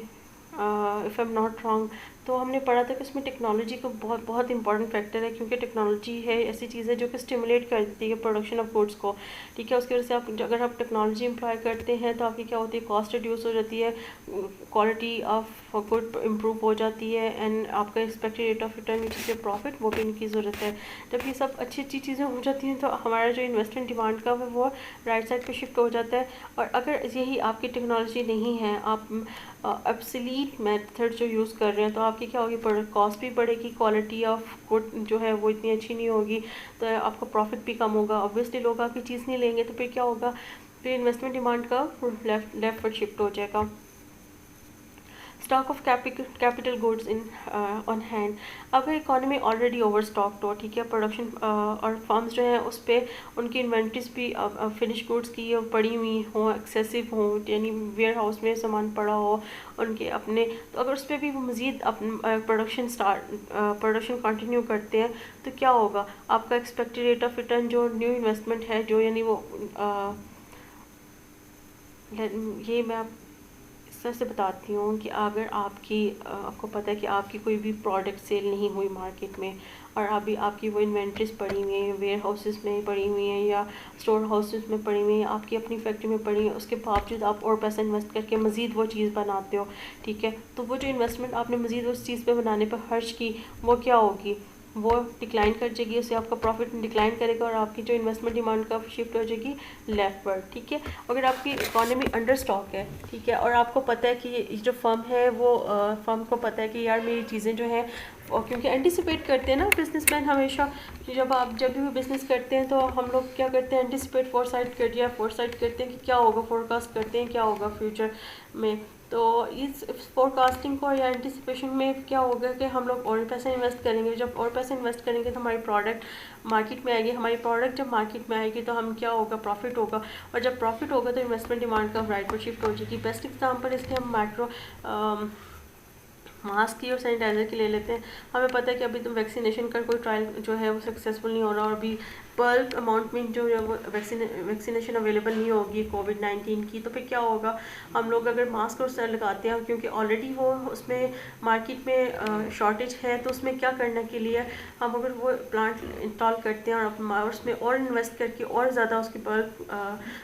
if I'm not wrong, तो हमने पढ़ा था कि उसमें टेक्नोलॉजी को बहुत बहुत इंपॉर्टेंट फैक्टर है, क्योंकि टेक्नोलॉजी है ऐसी चीज़ है जो कि स्टिमुलेट कर देती है प्रोडक्शन ऑफ गुड्स को, ठीक है। उसकी वजह से आप अगर आप टेक्नोलॉजी इम्प्लॉय करते हैं तो आपकी क्या होती है, कॉस्ट रिड्यूस हो जाती है, क्वालिटी ऑफ गुड इम्प्रूव हो जाती है, एंड आपका expected rate of return which is profit वो भी इंक्रीज़ हो जाता है। जब ये सब अच्छी अच्छी चीज़ें हो जाती हैं तो हमारा जो इन्वेस्टमेंट डिमांड का है वो राइट साइड पे शिफ्ट हो जाता है। और अगर यही आपकी टेक्नोलॉजी नहीं है, आप एब्सोल्यूट मेथड जो यूज़ कर रहे हैं, तो आपकी क्या होगी, प्रोडक्ट कॉस्ट भी बढ़ेगी, क्वालिटी ऑफ गुड जो है वो इतनी अच्छी नहीं होगी, तो आपका प्रॉफिट भी कम होगा। ऑब्वियसली लोग आपकी चीज़ नहीं लेंगे, तो फिर क्या होगा, फिर इन्वेस्टमेंट डिमांड का लेफ्ट पर शिफ्ट हो जाएगा। Stock of capital goods in on hand. अगर इकोनॉमी ऑलरेडी ओवर स्टॉक्ड हो, ठीक है, प्रोडक्शन और फर्म्स जो हैं उस पर उनकी इन्वेंट्रीज भी फिनिश गुड्स की पड़ी हुई हो, एक्सेसिव हो, यानी वेयर हाउस में सामान पड़ा हो उनके अपने, तो अगर उस पर भी वो मज़ीद प्रोडक्शन कंटिन्यू करते हैं तो क्या होगा, आपका एक्सपेक्टेड रेट ऑफ रिटर्न जो न्यू इन्वेस्टमेंट है जो, यानी वो ये मैं आप इस तरह से बताती हूँ कि अगर आपको पता है कि आपकी कोई भी प्रोडक्ट सेल नहीं हुई मार्केट में, और अभी आपकी वो इन्वेंट्रीज पड़ी हुई हैं, वेयर हाउसेस में पड़ी हुई हैं या स्टोर हाउसेस में पड़ी हुई हैं, आपकी अपनी फैक्ट्री में पड़ी हैं, उसके बावजूद आप और पैसा इन्वेस्ट करके मज़ीद वो चीज़ बनाते हो, ठीक है, तो वो जो इन्वेस्टमेंट आपने मज़ीद उस चीज़ पे बनाने पर खर्च की, वो क्या होगी, वो डिक्लाइन कर जाएगी, उससे आपका प्रॉफिट डिक्लाइन करेगा और आपकी जो इन्वेस्टमेंट डिमांड का शिफ्ट हो जाएगी लेफ्ट वर्ड, ठीक है। अगर आपकी इकोनॉमी अंडर स्टॉक है, ठीक है, और आपको पता है कि ये जो फर्म है वो फर्म को पता है कि यार मेरी चीज़ें जो हैं, और क्योंकि एंटिसिपेट करते हैं ना बिजनेसमैन हमेशा, कि जब भी बिज़नेस करते हैं तो हम लोग क्या करते हैं, एंटिसिपेट फोरसाइट करते हैं कि क्या होगा, फोरकास्ट करते हैं क्या होगा फ्यूचर में। तो इस फोरकास्टिंग को या एंटिसिपेशन में क्या होगा कि हम लोग और पैसे इन्वेस्ट करेंगे, जब और पैसे इन्वेस्ट करेंगे तो हमारी प्रोडक्ट मार्केट में आएगी, हमारी प्रोडक्ट जब मार्केट में आएगी तो हम क्या होगा, प्रॉफिट होगा, और जब प्रॉफिट होगा तो इन्वेस्टमेंट डिमांड का राइट पर शिफ्ट हो जाएगी। बेस्ट एग्जांपल इसके हम मैक्रो मास्क की और सैनिटाइज़र की ले लेते हैं। हमें पता है कि अभी तो वैक्सीनेशन का कोई ट्रायल जो है वो सक्सेसफुल नहीं हो रहा, और अभी बल्क अमाउंट में जो है वो वैक्सीनेशन अवेलेबल नहीं होगी कोविड-19 की, तो फिर क्या होगा, हम लोग अगर मास्क और सर लगाते हैं, क्योंकि ऑलरेडी वो उसमें मार्केट में शॉर्टेज है, तो उसमें क्या करने के लिए हम अगर वो प्लांट इंस्टॉल करते हैं और उसमें और इन्वेस्ट करके और ज़्यादा उसकी बल्क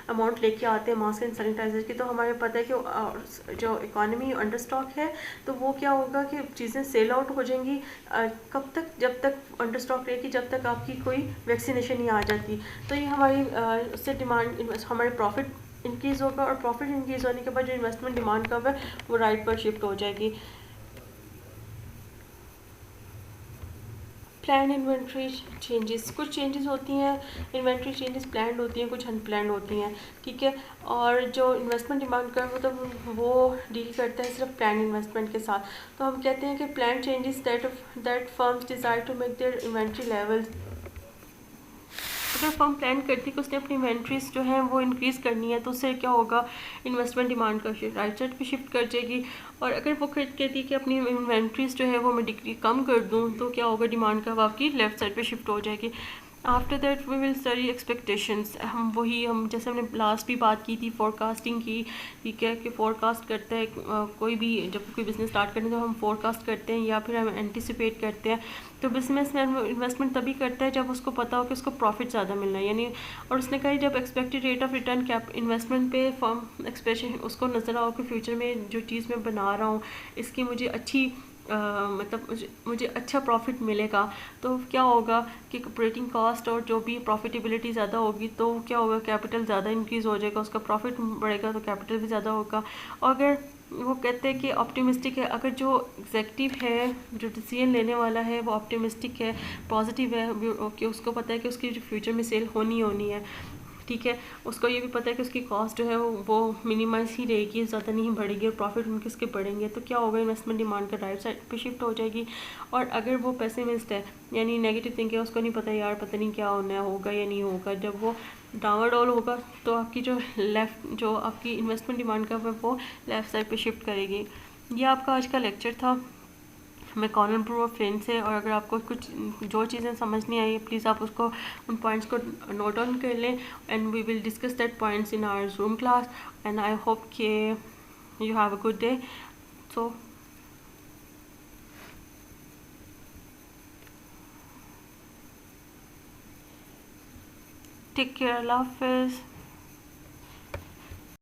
अमाउंट लेके आते हैं मास्क एंड सैनिटाइज़र की, तो हमें पता है कि जो इकॉनमी अंडर स्टॉक है तो वो क्या होगा कि चीज़ें सेल आउट हो जाएंगी। कब तक, जब तक अंडर स्टॉक रहेगी, जब तक आपकी कोई वैक्सीनेशन नहीं आ जाती, तो ये हमारी उससे डिमांड, हमारे प्रॉफिट इंक्रीज़ होगा, और प्रॉफिट इंक्रीज़ होने के बाद जो इन्वेस्टमेंट डिमांड कब है वो राइट पर शिफ्ट हो जाएगी। प्लान इन्वेंट्री चेंजेस, कुछ चेंजेस होती हैं, इन्वेंट्री चेंजेस प्लान होती हैं, कुछ अनप्लान होती हैं, ठीक है। और जो इन्वेस्टमेंट डिमांड का मतलब वो डील करता है सिर्फ प्लान इन्वेस्टमेंट के साथ, तो हम कहते हैं कि plan changes that firms desire to make their inventory levels. अगर फर्म प्लान करती है कि उसने अपनी इन्वेंट्रीज जो हैं वो इंक्रीज़ करनी है, तो उससे क्या होगा, इन्वेस्टमेंट डिमांड का राइट साइड पे शिफ्ट कर जाएगी। और अगर वो कहती है कि अपनी इन्वेंट्रीज जो है वो मैं डिग्री कम कर दूँ, तो क्या होगा, डिमांड का आपकी लेफ्ट साइड पे शिफ्ट हो जाएगी। After that we will study expectations. हम जैसे हमने लास्ट भी बात की थी फोरकास्टिंग की, ठीक है, कि फोरकास्ट करते हैं कोई भी, जब कोई बिज़नेस स्टार्ट करने तो हम फोरकास्ट करते हैं या फिर हम एंटिसिपेट करते हैं। तो बिजनेस में इन्वेस्टमेंट तभी करता है जब उसको पता हो कि उसको प्रॉफिट ज़्यादा मिलना है, यानी, और उसने कहा जब expected rate of return cap investment पे फर्म एक्सपेक्टेशन उसको नज़र आओ कि फ्यूचर में जो चीज़ मैं बना रहा हूँ इसकी मुझे अच्छी मतलब मुझे अच्छा प्रॉफिट मिलेगा, तो क्या होगा कि ऑपरेटिंग कॉस्ट और जो भी प्रॉफिटेबिलिटी ज़्यादा होगी तो क्या होगा, कैपिटल ज़्यादा इंक्रीज़ हो जाएगा, उसका प्रॉफिट बढ़ेगा तो कैपिटल भी ज़्यादा होगा। और अगर वो कहते हैं कि ऑप्टिमिस्टिक है, अगर जो एग्जेक्टिव है, जो डिसीजन लेने वाला है वो ऑप्टिमिस्टिक है, पॉजिटिव है, कि उसको पता है कि उसकी जो फ्यूचर में सेल होनी है, ठीक है, उसको ये भी पता है कि उसकी कॉस्ट जो है वो मिनिमाइज ही रहेगी, ज़्यादा नहीं बढ़ेगी, और प्रॉफिट उनके इसके बढ़ेंगे, तो क्या होगा, इन्वेस्टमेंट डिमांड का राइट साइड पे शिफ्ट हो जाएगी। और अगर वो पेसिमिस्ट है, यानी नेगेटिव थिंक है, उसको नहीं पता यार पता नहीं क्या होना होगा या नहीं होगा, जब वो डाउनवर्ड होगा तो आपकी जो आपकी इन्वेस्टमेंट डिमांड का वो लेफ़्ट साइड पर शिफ्ट करेगी। ये आपका आज का लेक्चर था मैं कॉलन प्रूव ऑफ फ्रेंड से, और अगर आपको कुछ जो चीज़ें समझ नहीं आई प्लीज़ आप उसको उन पॉइंट्स को नोट डाउन कर लें, and we will discuss that points in our zoom class, and I hope कि you have a good day. So take care, अल्लाह हाफिज़।